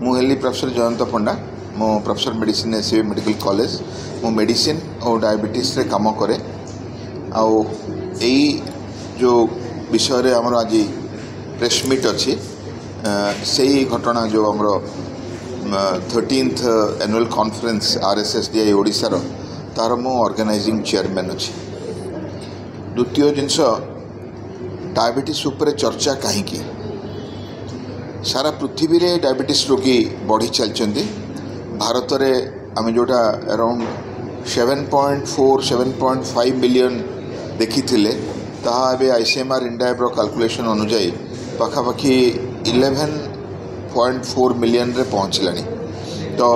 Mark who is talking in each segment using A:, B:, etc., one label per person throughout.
A: मुझे प्रोफेसर जयंत पंडा मो professor medicine SCB medical college मो मेडिसिन और डायबिटीज रे काम करे आउ यही जो विषय रे हमर आज प्रेस मीट अच्छी से ही घटना जो हमरो 13th annual conference RSSDI Odisha रो तार मो ऑर्गेनाइजिंग चेयरमैन अच्छी। द्वितीय जिनस डायबिटीज उपर चर्चा कहीं सारा पृथ्वी रे डायबिटीज रोगी बढ़ी चलते भारत में आम जोटा अराउंड 7.4-7.5 मिलियन देखी ताहा ICMR इंडाइब कैलकुलेशन अनुजाई पाखापाखि 11.4 मिलियन रे पहुँचलानी। तो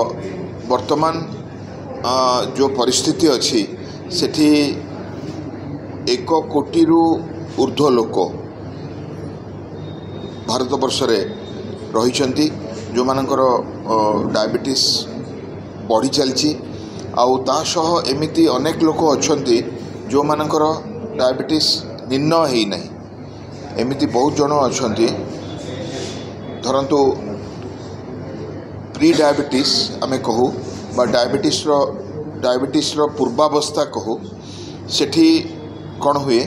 A: वर्तमान जो परिस्थिति अच्छी सेठी 1 कोटी रु ऊर्ध्व लोक भारत वर्ष रे रही जो मानकर डायबिटीज बढ़ी चलची आउ तासह एमिति अनेक लोक अच्छी जो मानकर डायबिटीज निर्णय है नहीं एमिति बहुत जन अच्छा धरतु प्री डायबिटीज आमे कहू बा डायबिटीज पूर्वावस्था कहू सेठी कौन हुए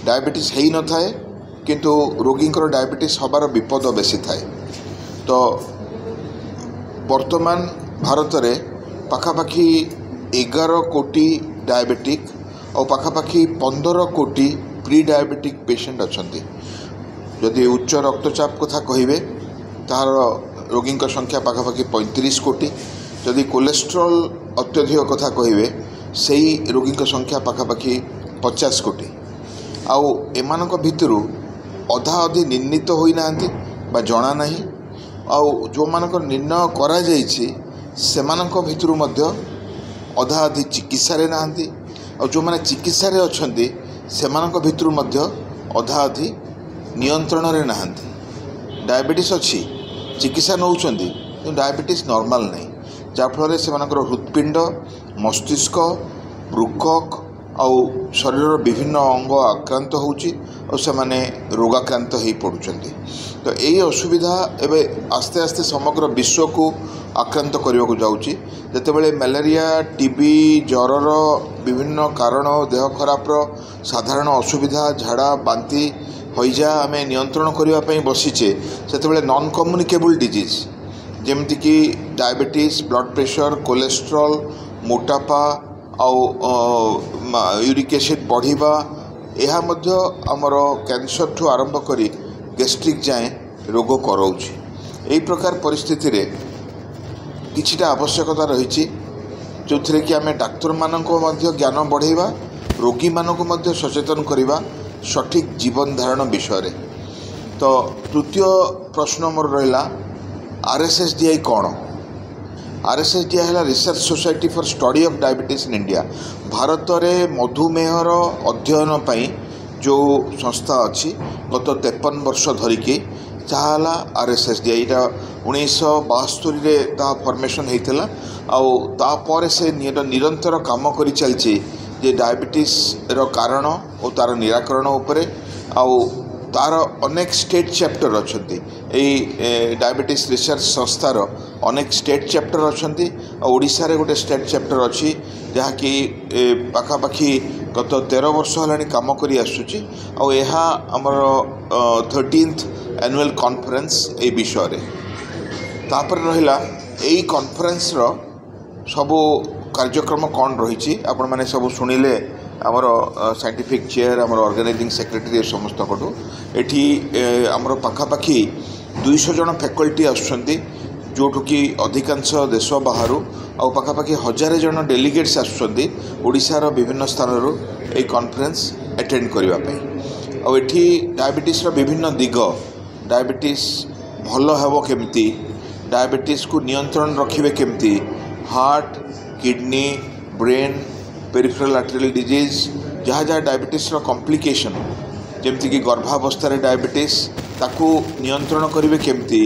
A: डायबिटीज है न थाए किंतु रोगींकर डायबिटीज हबार विपद बेसी थाए। तो वर्तमान भारत में पाखापाखि 11 कोटी डायबिटिक और पाखापाखि 15 कोटी प्री डायबिटिक पेशेंट अच्छी। जदि उच्च रक्तचाप कथा कहे तार रोगी संख्या पाखापाखि 35 कोटी। जदि कोलेस्ट्रॉल अत्यधिक कथा कहे से रोगी संख्या पाखापाखि 50 कोटी। आउ एमानक भितरु अधा अधि निर्णीत होना बा जना नहीं आउ जो मानक निर्णय करा जाइछि सेमानक भितरु मध्य अधा अधि चिकित्सा रे नाहंती और जो माने चिकित्सा रे अछंती सेमानक भितरु मध्य अधा अधि नियंत्रण रे नाहंती। डायबिटीज अच्छी चिकित्सा नौचंती किंतु डायबिटीज नॉर्मल नहीं जाफल सेमानकर हृदपिंड मस्तिष्क बृकक आउ शरीर विभिन्न अंग आक्रांत होउची और से माने रोगाक्रांत हो पड़ुचंती। तो यही असुविधा एवं आस्ते आस्ते समग्र विश्व को आक्रांत करने को जाऊँगी जितेबाला मलेरिया टीबी ज्वरर विभिन्न कारण देह खराब साधारण असुविधा झाड़ा बांती हईजा आम नियंत्रण करने बसीचे से नॉन कम्युनिकेबल डिजीज जमती कि डायबिटीज ब्लड प्रेशर कोलेस्ट्रॉल मोटापा आउ यूरिक एसिड बढ़िबा यह आमर कैंसर ठू आरंभ करी गैस्ट्रिक जाए रोग कराऊँच। यही प्रकार परिस्थिति रे किछिटा आवश्यकता रही जो थे कि आम डाक्तर मानक ज्ञान बढ़ेवा रोगी मानक सचेतन करवा सठिक जीवन धारण विषय। तो तृतीय प्रश्न मोर रहा RSSDI कौन। RSSDI है research society for study of diabetes in India. Bharat में मधुमेहर अध्ययन पाई जो संस्था अच्छी गत 53 वर्ष धरिकी चाहला RSSDI 1972 फॉर्मेशन होता आउे से निरंतर काम कर चलती जे डायबिटीज रो कारण और तार निराकरण उपरे आउ तार अनेक स्टेट चैप्टर अच्छा डायबिटीज रिसर्च संस्थार अनेक स्टेट चैप्टर अच्छा ओडिशा रे गोटे स्टेट चैप्टर अच्छी जहाँकि पाखापाखि गत 13 वर्ष है काम कर आमर 13th एनुअल कॉन्फ्रेंस ए विषय तापर रहिला एई कॉन्फ्रेंस रो सबू कार्यक्रम कौन रही आपण मैंने सब शुणिले आमर साइंटिफिक चेयर आमर ऑर्गेनाइजिंग सेक्रेटरी समस्त कटू एठी आमर पाखापाखि 200 जन फैकल्टी आसुछंती जोठु कि अधिकांश देश बाहर आउ पाखापाखि 1000 जन डेलीगेट्स आसुछंती ओडिशार विभिन्न स्थानरू ए कॉन्फ्रेंस अटेंड करबा पई। आउ एठी डायबिटीज रो विभिन्न दिग डायबिटीज भल हेबो केमती डायबिटीज को नियंत्रण रखिबे केमती heart kidney brain peripheral arterial disease जहाँ जहाँ डायबिटीज कॉम्प्लिकेशन जमती कि गर्भावस्था डायबिटीज ताकू नियंत्रण करेंगे केमती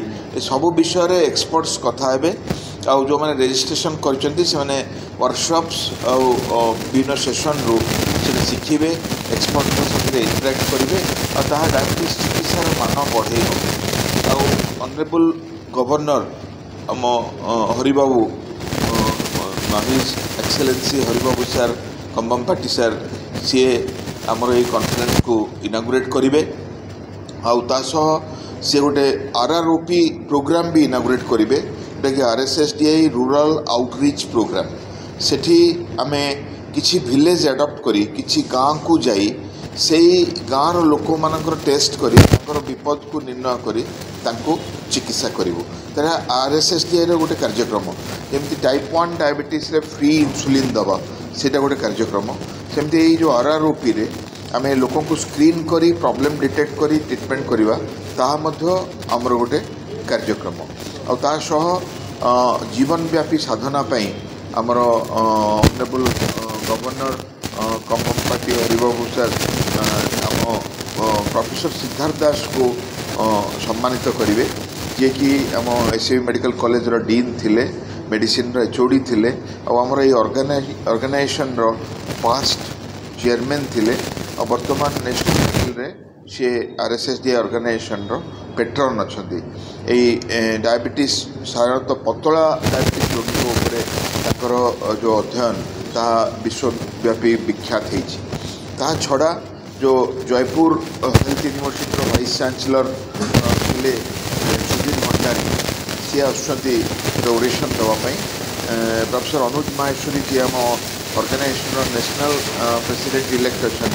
A: सबू विषय रे एक्सपर्ट्स कथा हेबे आउ जो मैंने रजिस्ट्रेशन करचंती से माने वर्कशॉप्स आउ विभिन्न सेशन रू से शिखिबे एक्सपर्ट साथ इंटरेक्ट करेंगे और डायबिटीज चिकित्सार मान बढ़े आउ ऑनरेबल गवर्नर आम Haribabu his excellency Haribabu sir Kambhampati sir सी आमर ये कॉन्फ्रेंस को इनागुरेट करेंगे सी गोटे RROP प्रोग्राम भी इनागुरेट करेंगे जोटा कि RSSDI रूरल आउटरीच प्रोग्राम सेठी आमे किछि विलेज एडप्ट करी किछि गाँव को जाई से गाँव लोक मानकर टेस्ट करी विपद को निर्णय करी तांको चिकित्सा करिवो तेरा RSSDI रो गोटे कार्यक्रम जमती टाइप 1 डायबिटीज रे फ्री इन्सुलिन दबा सेटा गोटे कार्यक्रम सेमती ये जो RROP रे आमे लोकों को स्क्रीन करी प्रॉब्लम डिटेक्ट करी ट्रीटमेंट करिवा ताहा मध्य आमर गोटे कार्यक्रम आ ता सह जीवनव्यापी साधना पई आमर ऑनरेबल गवर्नर कंबमपाटी हरिबाबू सर आम प्रोफेसर सिद्धार्थ दास को सम्मानित करेंगे जे कि आम SCB मेडिकल कॉलेज रो डीन थिले मेडिसिन रो HOD थिले और आमर ये ऑर्गेनाइजेशन रो पास्ट चेयरमैन थिले और वर्तमान नेशनल लेवल रे से RSSDI ऑर्गेनाइजेशन रो पेट्रन अच्छी डायबिटीज साधारणतः पतला डायबिटीज रोगी उपरे ताकर जो अध्ययन ता विश्वव्यापी विख्यात है छड़ा जो Jaipur health university vice chancellor थे सुधीर भंडारी सी आसोरेसन देवाई प्रोफेसर अनुज माहेश्वरी जी आम ऑर्गेनाइजेशन नेशनल प्रेसिडेंट इलेक्ट अच्छा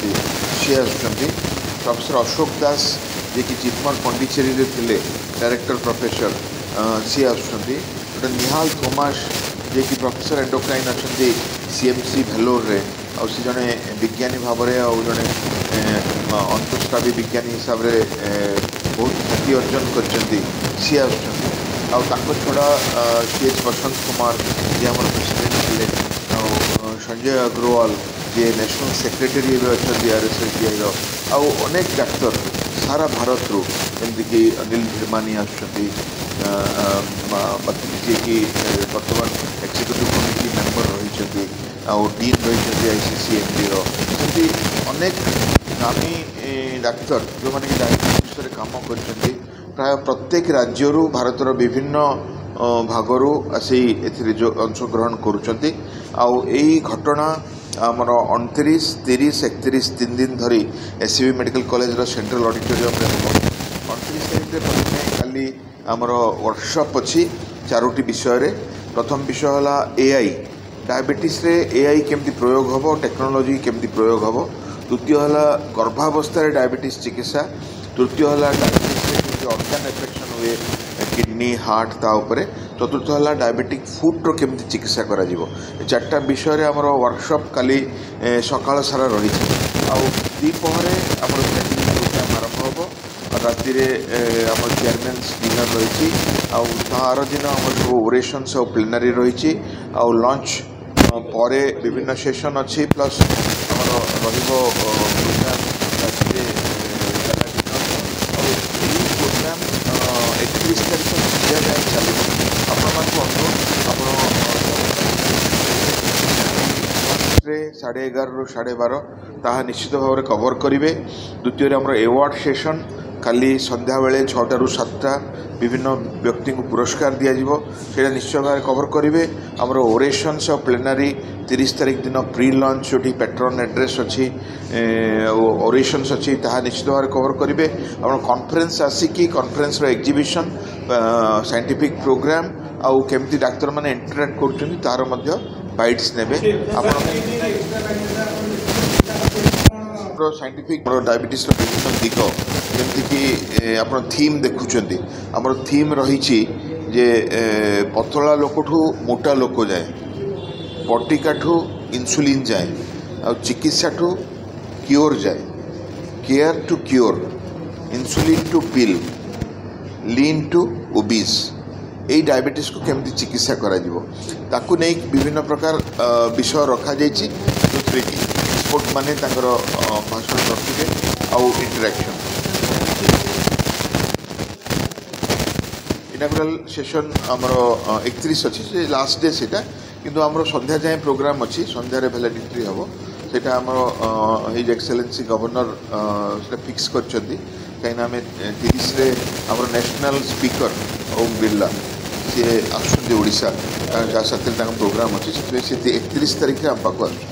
A: सी आसुच्च प्रोफेसर अशोक दास जी कि जितमर पंडिचेरी थे डायरेक्टर प्रोफेसर सी आसुच्च गोटे निहाल थोमास जे कि प्रोफेसर एंडोक्राइन अच्छा CMC भेलोर रे और सी जड़े विज्ञानी भाव में और जड़े अंतस्रावी विज्ञानी हिसाब से बहुत ख्याति अर्जन कर सी छड़ा CH बसंत कुमार जी आम प्रेसिडेंट थे संजय अग्रवाल जी नेशनल सेक्रेटरी अच्छा RSSDI आउ अनेक डाक्तर सारा भारत रू जमीक अनिल भिरमानी आसुच्च जी कि बर्तमान एक्जिक्यूटिव कमिटी मेंबर रही डीन रही ICCMD री अनेक नामी डाक्तर जो मैंने डायबिटीज विषय कम कर प्राय प्रत्येक राज्य भारतर विभिन्न भागरू आसी जो अंशग्रहण करुँच घटना आमर 29, 30, 31 3 दिन धरी SCB medical college central auditorium रे हम 29 तारीख प्रथम खाली आमर वर्कशॉप अच्छी 4टी विषय रे प्रथम विषय है AI डायबिटीज रे AI केमती प्रयोग हम टेक्नोलोजी केमती प्रयोग हम द्वितीय है गर्भावस्था डायबिटीज चिकित्सा तृतीय है डायबिटीज ऑर्गन एफेक्शन हुए किडनी हार्ट ता उपरे चतुर्थ है डायबिटिक फुड्र केमती चिकित्सा करा जीवो 4टा विषय रे हमर वर्कशॉप काली सकाळ सारा रही द्विपहरे आमर प्रोग्राम आरंभ हम राति आम चेयरमैन डिनर रही तार दिन आम सब ओरेशन्स और प्लेनरी रही लंच पर विभिन्न सेशन अच्छी प्लस आमर प्रोग्राम प्रोग्राम 31 तारीख संध्या जाए चलो आपण 11:30 ରୁ 12:30 ताहा निश्चित भाव में कवर करेंगे द्वितीय आमर एवार्ड सेशन काली संध्या बेले 6टा ରୁ 7टा विभिन्न व्यक्ति को पुरस्कार दिज्व से निश्चय भाव में कवर करेंगे आमर ओरेशन्स और प्लेनरी 30 तारीख दिन प्री लंच जो पैट्रन एड्रेस अच्छी ओरेशन्स अच्छी ताहा निश्चित भाव में कवर करेंगे आप कॉन्फ्रेंस आसिकी कॉन्फ्रेंस एग्जिबिशन साइंटिफिक प्रोग्राम आउ केमती डाक्तर माने इंटराक्ट कर तार मध्य बाइट्स नेबे साइंटिफिक डायबिटीज विभिन्न दिग जमीक आप थीम देखुं आमर थीम रही जे पतला लोक ठू मोटा लोक जाए बटिका ठू इन्सुलिन जाए आ चिकित्सा ठू क्योर जाए care to cure insulin to pill lean to obese यही डायबिटीज को केमती चिकित्सा करा नहीं विभिन्न प्रकार विषय रखा जो एक्सपर्ट माने भाषण रखिए आउ इंटरेक्शन इनागुराल सेशन आमर 31 अच्छी लास्ट डे से किंतु आमर संध्या जाए प्रोग्राम अच्छी संध्यारे वैलिडिटी हम सेटा आमर हिज एक्सेलेंसी गवर्नर फिक्स कर कहीं आम 30 आमर नेशनल स्पीकर ओम बिरला सी आसुँच ओडिशा जहाँ साथ प्रोग्राम अच्छी से 31 तारीख आम पाक